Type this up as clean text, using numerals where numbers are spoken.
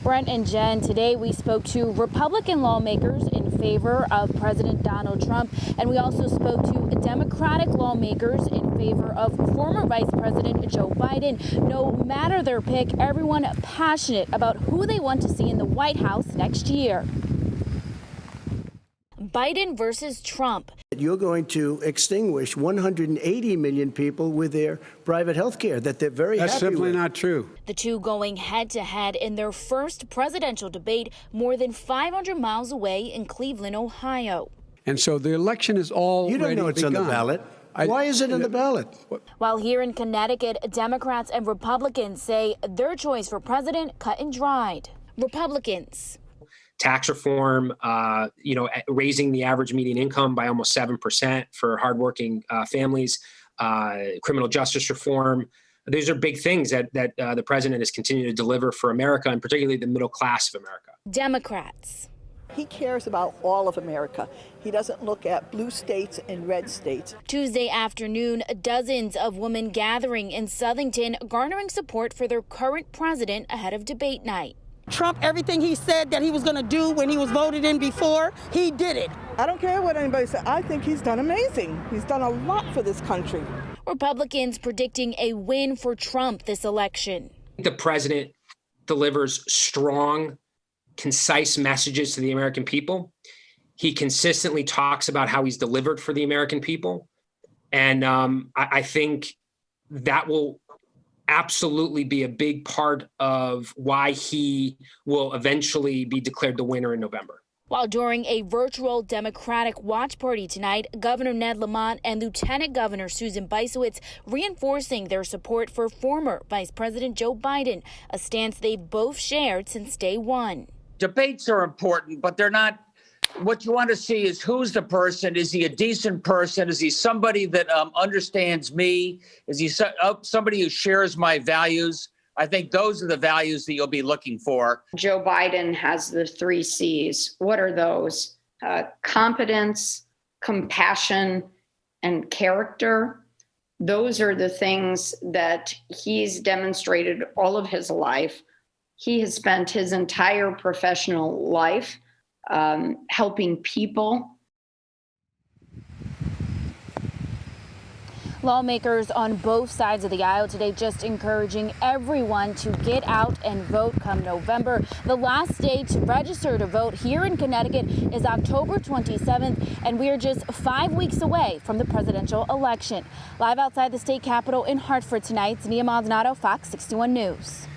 Brent and Jen, today we spoke to Republican lawmakers in favor of President Donald Trump, and we also spoke to Democratic lawmakers in favor of former Vice President Joe Biden. No matter their pick, everyone passionate about who they want to see in the White House next year. Biden versus Trump. You're going to extinguish 180 million people with their private health care that they're very happy with. That's simply not true. The two going head to head in their first presidential debate more than 500 miles away in Cleveland, Ohio. And so the election is already You don't know it's begun. on the ballot. Why is it on the ballot? While here in Connecticut, Democrats and Republicans say their choice for president cut and dried. Republicans. Tax reform, raising the average median income by almost 7% for hardworking families, criminal justice reform. These are big things that the president has continued to deliver for America, and particularly the middle class of America. Democrats. He cares about all of America. He doesn't look at blue states and red states. Tuesday afternoon, dozens of women gathering in Southington, garnering support for their current president ahead of debate night. Trump, everything he said that he was going to do when he was voted in before, he did it. I don't care what anybody says. I think he's done amazing. He's done a lot for this country. Republicans predicting a win for Trump this election. The president delivers strong, concise messages to the American people. He consistently talks about how he's delivered for the American people. And I think that will absolutely be a big part of why he will eventually be declared the winner in November. While during a virtual Democratic watch party tonight, Governor Ned Lamont and Lieutenant Governor Susan Bysiewicz reinforcing their support for former Vice President Joe Biden, a stance they've both shared since day one. Debates are important, but they're not. What you want to see is who's the person. Is he a decent person? Is he somebody that understands me? Is he somebody who shares my values? I think those are the values that you'll be looking for. Joe Biden has the 3 C's. What are those? Competence, compassion, and character. Those are the things that he's demonstrated all of his life. He has spent his entire professional life helping people. Lawmakers on both sides of the aisle today just encouraging everyone to get out and vote come November. The last day to register to vote here in Connecticut is October 27th, and we are just 5 weeks away from the presidential election. Live outside the state capitol in Hartford tonight, Nia Maldonado, Fox 61 News.